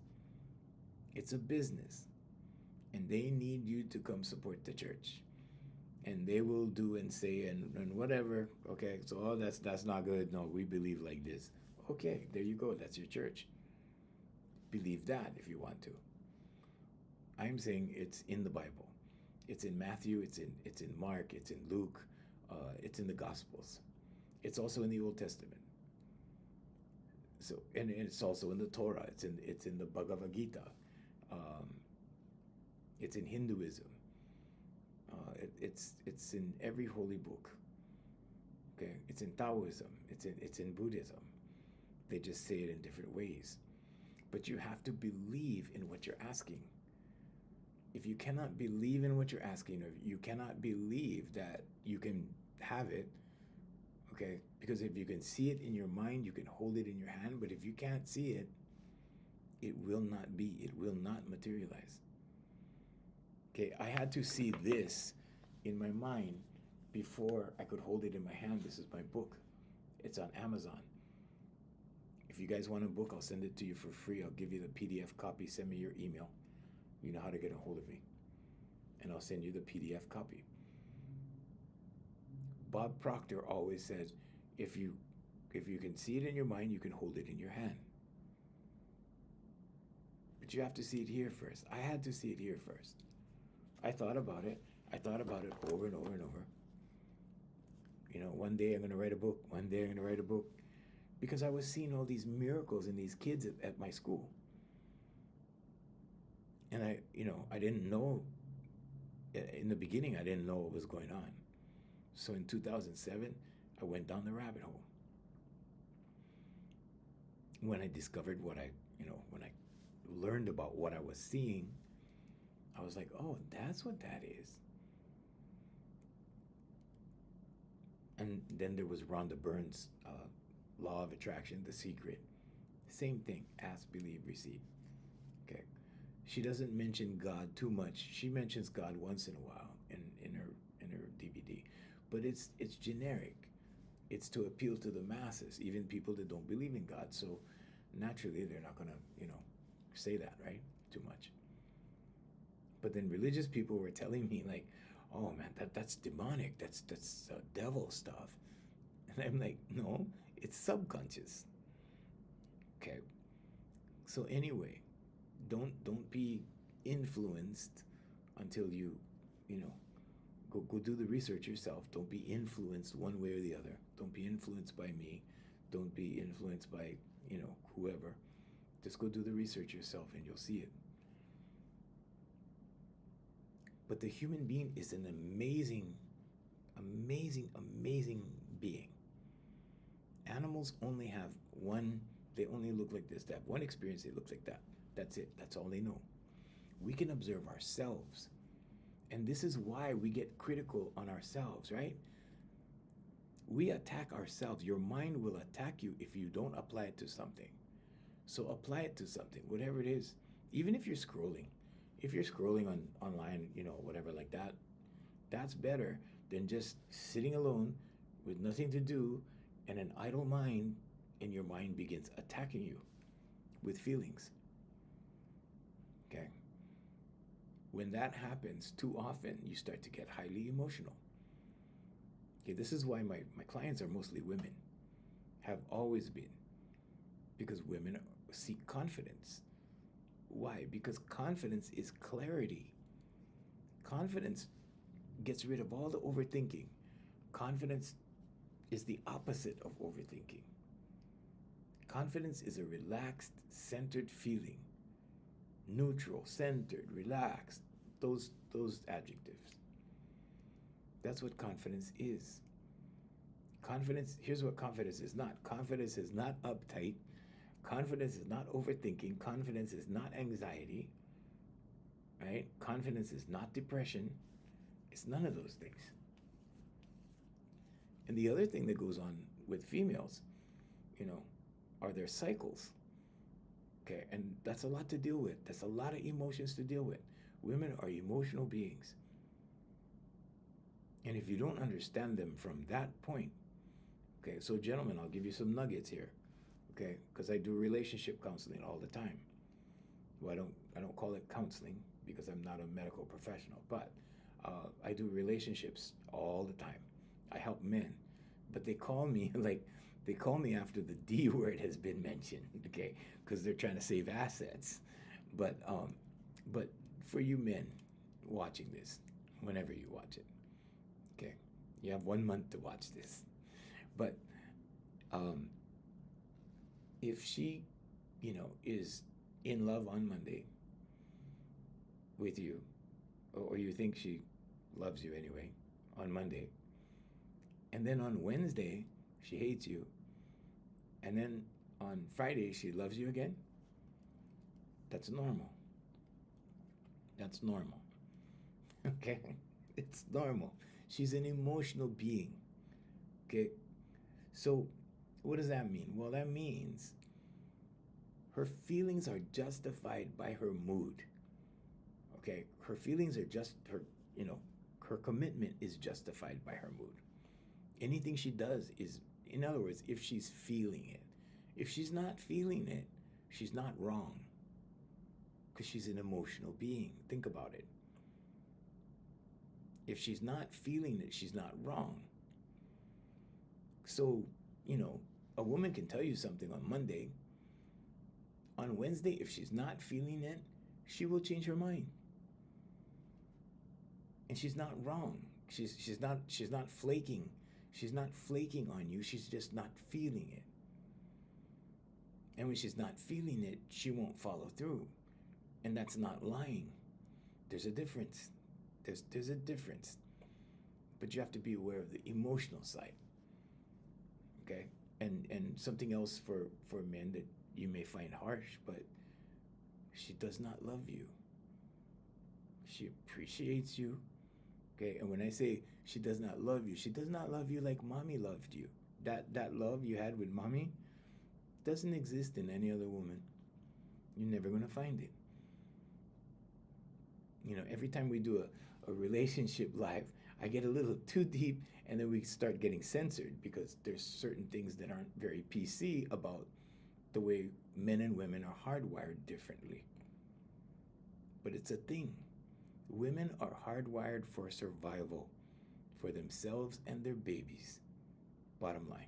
Speaker 1: It's a business. And they need you to come support the church. And they will do and say and whatever, okay? So, that's not good. No, we believe like this. Okay, there you go. That's your church. believe that if you want to. I'm saying it's in the Bible. It's in Matthew, it's in Mark, it's in Luke, it's in the Gospels. It's also in the Old Testament. So, and it's also in the Torah. It's in the Bhagavad Gita. Um, it's in Hinduism. It's in every holy book. Okay, it's in Taoism. It's in Buddhism. They just say it in different ways. But you have to believe in what you're asking. If you cannot believe in what you're asking, or you cannot believe that you can have it, okay, because if you can see it in your mind, you can hold it in your hand, but if you can't see it, it will not be, it will not materialize. Okay, I had to see this in my mind before I could hold it in my hand. This is my book. It's on Amazon. If you guys want a book, I'll send it to you for free. I'll give you the PDF copy. Send me your email. You know how to get a hold of me. And I'll send you the PDF copy. Bob Proctor always said, if you can see it in your mind, you can hold it in your hand. But you have to see it here first. I had to see it here first. I thought about it. I thought about it over and over and over. You know, one day I'm going to write a book. One day I'm going to write a book. Because I was seeing all these miracles in these kids at my school. And I didn't know, in the beginning, I didn't know what was going on. So in 2007, I went down the rabbit hole. When I discovered when I learned about what I was seeing, I was like, oh, that's what that is. And then there was Rhonda Byrne's Law of Attraction, The Secret. Same thing, ask, believe, receive. Okay. She doesn't mention God too much. She mentions God once in a while in her DVD. But it's generic. It's to appeal to the masses, even people that don't believe in God. So naturally they're not gonna, say that, right? Too much. But then religious people were telling me like, oh man, that's demonic. That's devil stuff. And I'm like, no, it's subconscious. Okay. So anyway, don't be influenced until you go do the research yourself. Don't be influenced one way or the other. Don't be influenced by me. Don't be influenced by whoever. Just go do the research yourself and you'll see it. But the human being is an amazing, amazing, amazing being. Animals only have one, they only look like this. They have one experience, they look like that. That's it. That's all they know. We can observe ourselves. And this is why we get critical on ourselves, right? We attack ourselves. Your mind will attack you if you don't apply it to something. So apply it to something, whatever it is. Even if you're scrolling. If you're scrolling online, whatever like that, that's better than just sitting alone with nothing to do and an idle mind, and your mind begins attacking you with feelings. Okay? When that happens too often, you start to get highly emotional. Okay, this is why my clients are mostly women, have always been, because women seek confidence. Why? Because confidence is clarity. Confidence gets rid of all the overthinking. Confidence is the opposite of overthinking. Confidence is a relaxed, centered feeling. Neutral, centered, relaxed, those adjectives. That's what confidence is. Confidence, here's what confidence is not. Confidence is not uptight. Confidence is not overthinking. Confidence is not anxiety, right? Confidence is not depression. It's none of those things. And the other thing that goes on with females, are their cycles. Okay, and that's a lot to deal with. That's a lot of emotions to deal with. Women are emotional beings. And if you don't understand them from that point, okay, so gentlemen, I'll give you some nuggets here. Okay, because I do relationship counseling all the time. Well, I don't call it counseling because I'm not a medical professional, but I do relationships all the time. I help men, but they call me like They call me after the D word has been mentioned, okay, because they're trying to save assets. But for you men watching this, whenever you watch it, okay, you have 1 month to watch this. But um, if she, is in love on Monday with you, or you think she loves you anyway on Monday, and then on Wednesday she hates you, and then on Friday she loves you again, that's normal. That's normal. Okay? It's normal. She's an emotional being. Okay? So, what does that mean? Well, that means her feelings are justified by her mood. Okay? Her feelings are just her commitment is justified by her mood. Anything she does is, in other words, if she's feeling it. If she's not feeling it, she's not wrong. Because she's an emotional being. Think about it. If she's not feeling it, she's not wrong. So, a woman can tell you something on Monday. On Wednesday, if she's not feeling it, she will change her mind. And she's not wrong. She's not flaking. She's not flaking on you. She's just not feeling it. And when she's not feeling it, she won't follow through. And that's not lying. There's a difference. There's a difference. But you have to be aware of the emotional side. Okay? And something else for men that you may find harsh, but she does not love you. She appreciates you. Okay? And when I say she does not love you, she does not love you like mommy loved you. That love you had with mommy doesn't exist in any other woman. You're never going to find it. Every time we do a relationship live, I get a little too deep, and then we start getting censored because there's certain things that aren't very PC about the way men and women are hardwired differently. But it's a thing. Women are hardwired for survival, for themselves and their babies. Bottom line.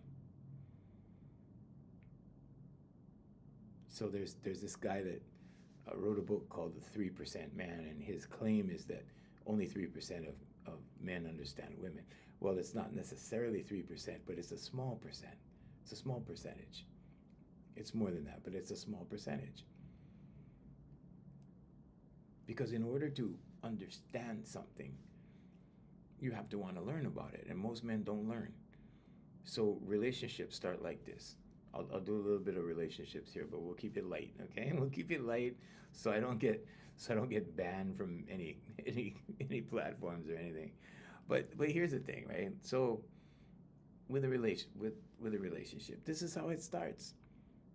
Speaker 1: So there's this guy that wrote a book called The 3% Man, and his claim is that only 3% of men understand women. Well, it's not necessarily 3%, but it's a small percent. It's a small percentage. It's more than that, but it's a small percentage. Because in order to understand something, you have to want to learn about it, and most men don't learn. So relationships start like this. I'll do a little bit of relationships here, but we'll keep it light, okay? We'll keep it light so I don't get banned from any platforms or anything. But here's the thing, right? So with a relationship, this is how it starts.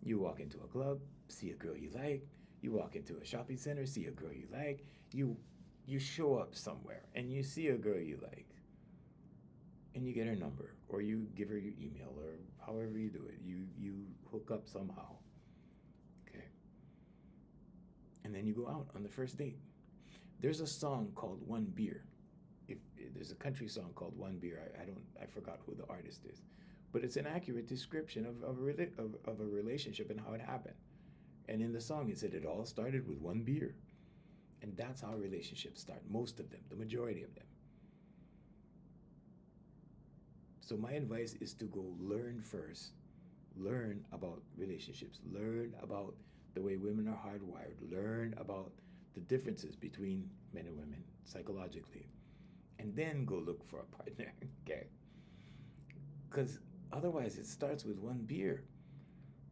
Speaker 1: You walk into a club, see a girl you like. You walk into a shopping center, see a girl you like. You show up somewhere and you see a girl you like. And you get her number, or you give her your email, or however you do it. You hook up somehow. Okay. And then you go out on the first date. There's a song called One Beer. If there's a country song called One Beer, I forgot who the artist is, but it's an accurate description of a relationship and how it happened. And in the song, it said it all started with one beer. And that's how relationships start. Most of them, the majority of them. So my advice is to go learn first. Learn about relationships. Learn about the way women are hardwired. Learn about the differences between men and women psychologically. And then go look for a partner, okay? Because otherwise it starts with one beer,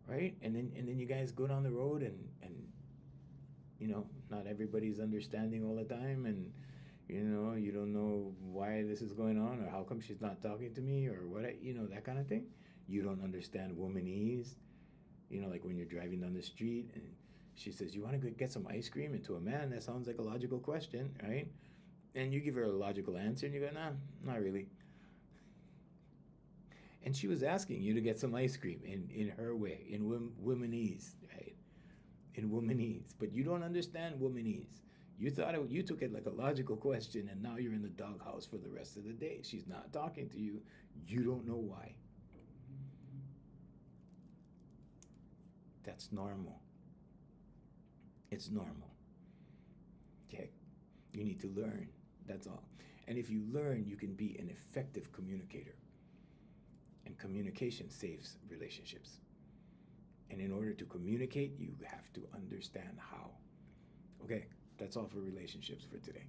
Speaker 1: right? And then you guys go down the road and not everybody's understanding all the time, and you don't know why this is going on, or how come she's not talking to me, or what, that kind of thing. You don't understand womanese, like when you're driving down the street and she says, you want to go get some ice cream? And to a man, that sounds like a logical question, right? And you give her a logical answer and you go, nah, not really. And she was asking you to get some ice cream in her way, in womanese, right? In womanese. But you don't understand womanese. You took it like a logical question, and now you're in the doghouse for the rest of the day. She's not talking to you. You don't know why. That's normal. It's normal. Okay? You need to learn. That's all. And if you learn, you can be an effective communicator. And communication saves relationships. And in order to communicate, you have to understand how. Okay, that's all for relationships for today.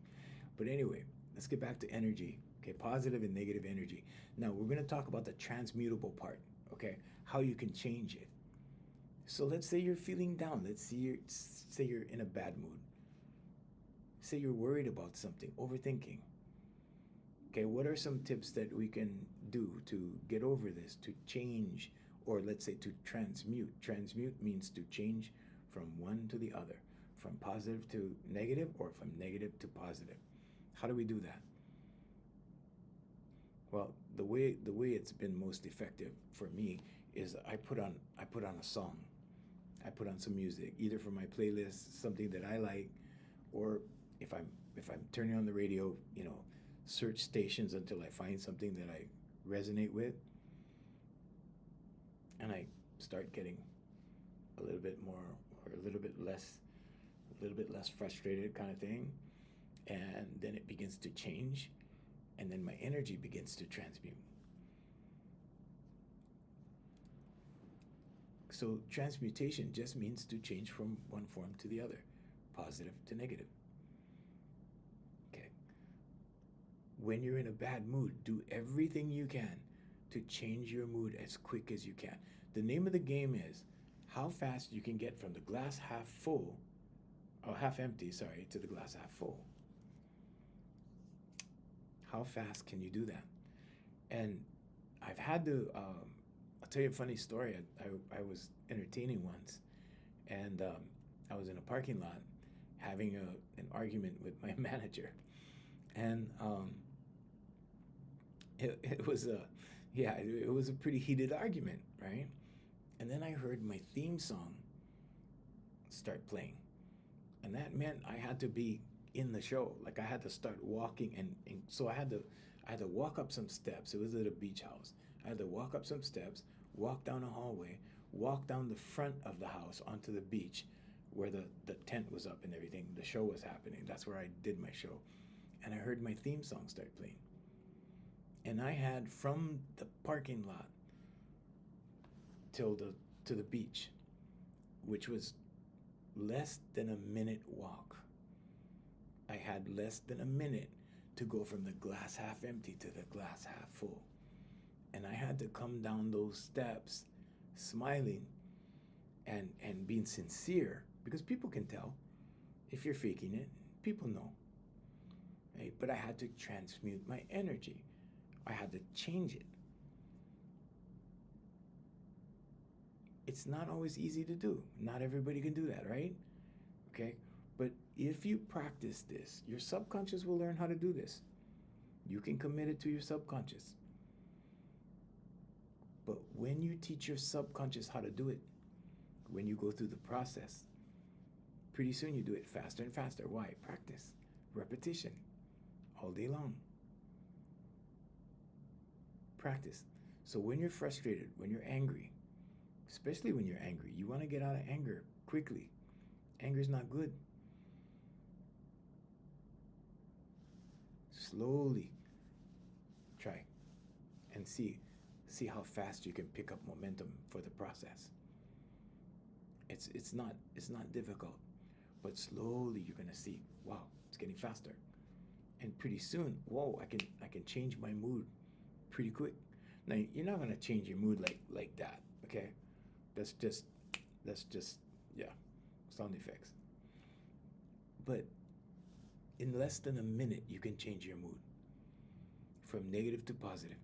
Speaker 1: But anyway, let's get back to energy. Okay, positive and negative energy. Now we're going to talk about the transmutable part. Okay, how you can change it. So let's say you're feeling down. Let's say you're in a bad mood. Say you're worried about something, overthinking. Okay, what are some tips that we can do to get over this, to change, or let's say to transmute? Transmute means to change from one to the other, from positive to negative, or from negative to positive. How do we do that? Well, the way it's been most effective for me is I put on a song. I put on some music, either from my playlist, something that I like, or if I'm turning on the radio, search stations until I find something that I resonate with, and I start getting a little bit more or a little bit less frustrated kind of thing, and then it begins to change, and then my energy begins to transmute. So transmutation just means to change from one form to the other, positive to negative. Okay. When you're in a bad mood, do everything you can to change your mood as quick as you can. The name of the game is how fast you can get from the glass half full, or half empty, sorry, to the glass half full. How fast can you do that? And I've had to, I'll tell you a funny story. I was entertaining once, and I was in a parking lot having an argument with my manager. And it was a pretty heated argument, right? And then I heard my theme song start playing. And that meant I had to be in the show. Like I had to start walking, and so I had to walk up some steps. It was at a beach house. I had to walk up some steps, walk down a hallway, walk down the front of the house onto the beach where the tent was up and everything. The show was happening. That's where I did my show. And I heard my theme song start playing. And I had from the parking lot to the beach, which was less than a minute walk. I had less than a minute to go from the glass half empty to the glass half full. And I had to come down those steps smiling and being sincere, because people can tell if you're faking it. People know. Right? But I had to transmute my energy. I had to change it. It's not always easy to do. Not everybody can do that, right? Okay? But if you practice this, your subconscious will learn how to do this. You can commit it to your subconscious. But when you teach your subconscious how to do it, when you go through the process, pretty soon you do it faster and faster. Why? Practice, repetition, all day long. Practice. So when you're frustrated, when you're angry, especially when you're angry, you want to get out of anger quickly. Anger is not good. Slowly try and see how fast you can pick up momentum for the process. It's not difficult, but slowly you're gonna see, wow, it's getting faster, and pretty soon, whoa, I can change my mood pretty quick. Now you're not gonna change your mood like that, okay? That's just sound effects. But in less than a minute, you can change your mood from negative to positive,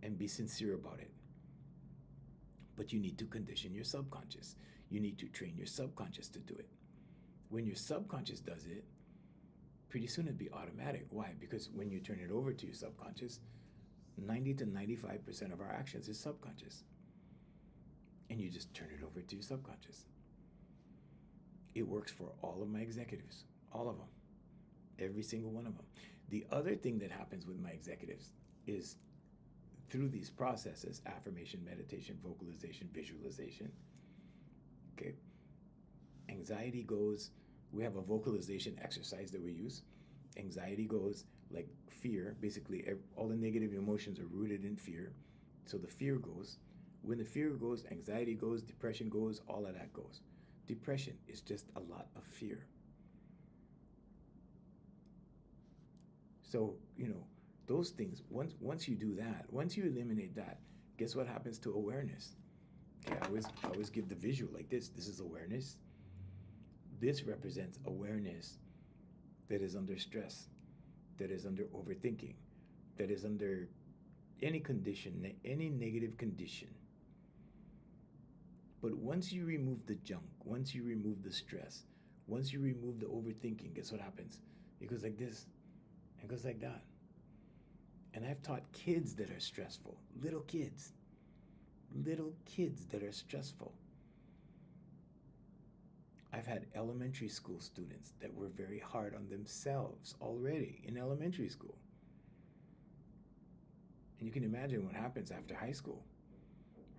Speaker 1: and be sincere about it. But you need to condition your subconscious. You need to train your subconscious to do it. When your subconscious does it, pretty soon it'll be automatic. Why? Because when you turn it over to your subconscious, 90 to 95% of our actions is subconscious. And you just turn it over to your subconscious. It works for all of my executives, all of them, every single one of them. The other thing that happens with my executives is through these processes, affirmation, meditation, vocalization, visualization, Okay. Anxiety goes, we have a vocalization exercise that we use. Anxiety goes like fear. Basically, all the negative emotions are rooted in fear. So the fear goes. When the fear goes, anxiety goes, depression goes, all of that goes. Depression is just a lot of fear. So, those things, once you do that, once you eliminate that, guess what happens to awareness? Okay, I always give the visual like this. This is awareness. This represents awareness that is under stress, that is under overthinking, that is under any condition, any negative condition. But once you remove the junk, once you remove the stress, once you remove the overthinking, guess what happens? It goes like this, it goes like that. And I've taught kids that are stressful, little kids that are stressful. I've had elementary school students that were very hard on themselves already in elementary school. And you can imagine what happens after high school,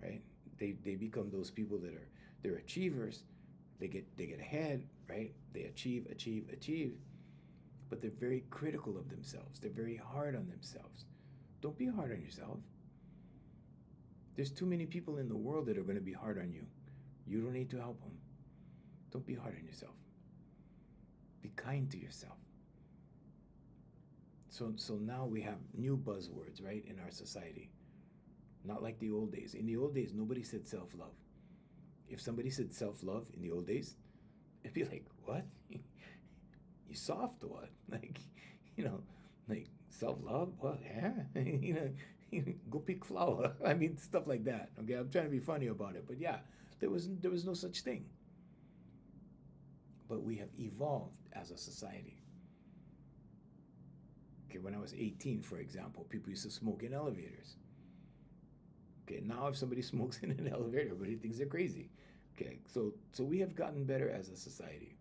Speaker 1: right? They become those people that they're achievers. They get ahead, right? They achieve, but they're very critical of themselves. They're very hard on themselves. Don't be hard on yourself. There's too many people in the world that are going to be hard on you. You don't need to help them. Don't be hard on yourself. Be kind to yourself. So now we have new buzzwords, right, in our society. Not like the old days. In the old days, nobody said self-love. If somebody said self-love in the old days, it'd be like, what? You soft or what? Like, like self-love? Well, yeah. Go pick flower. I mean, stuff like that. Okay, I'm trying to be funny about it, but yeah, there was no such thing. But we have evolved as a society. Okay, when I was 18, for example, people used to smoke in elevators. Okay, now if somebody smokes in an elevator, everybody thinks they're crazy. Okay, so we have gotten better as a society.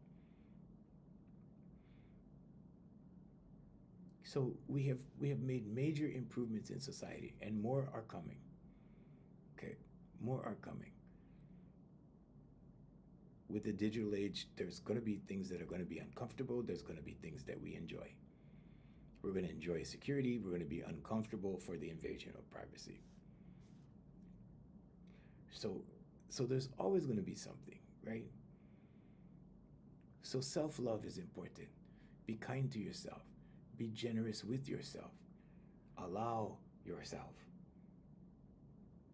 Speaker 1: So we have made major improvements in society, and more are coming. Okay, more are coming. With the digital age, there's going to be things that are going to be uncomfortable. There's going to be things that we enjoy. We're going to enjoy security. We're going to be uncomfortable for the invasion of privacy. So there's always going to be something, right? So self-love is important. Be kind to yourself. Be generous with yourself. Allow yourself.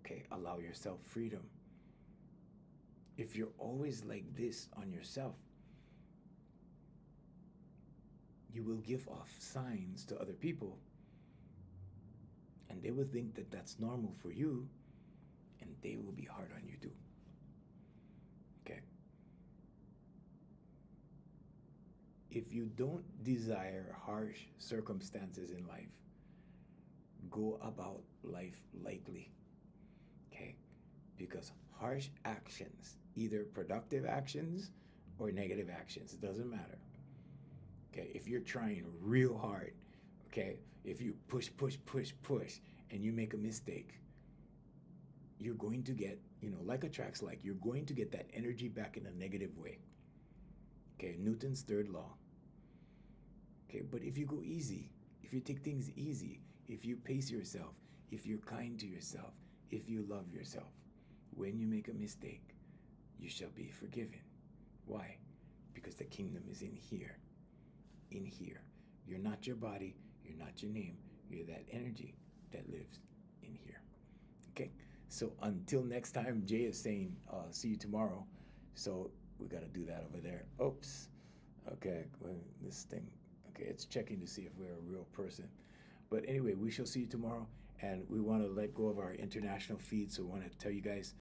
Speaker 1: Okay, allow yourself freedom. If you're always like this on yourself, you will give off signs to other people, and they will think that that's normal for you, and they will be hard on you too. Okay? If you don't desire harsh circumstances in life, go about life lightly. Okay? Because harsh actions, either productive actions or negative actions, it doesn't matter. Okay, if you're trying real hard, okay, if you push, and you make a mistake, you're going to get, like attracts like, you're going to get that energy back in a negative way. Okay, Newton's third law. Okay, but if you go easy, if you take things easy, if you pace yourself, if you're kind to yourself, if you love yourself, when you make a mistake, you shall be forgiven. Why? Because the kingdom is in here. In here. You're not your body, you're not your name, you're that energy that lives in here. Okay, so until next time, Jay is saying, see you tomorrow. So we got to do that over there. Oops. Okay, well, this thing, okay, it's checking to see if we're a real person. But anyway, we shall see you tomorrow, and we want to let go of our international feed, so we want to tell you guys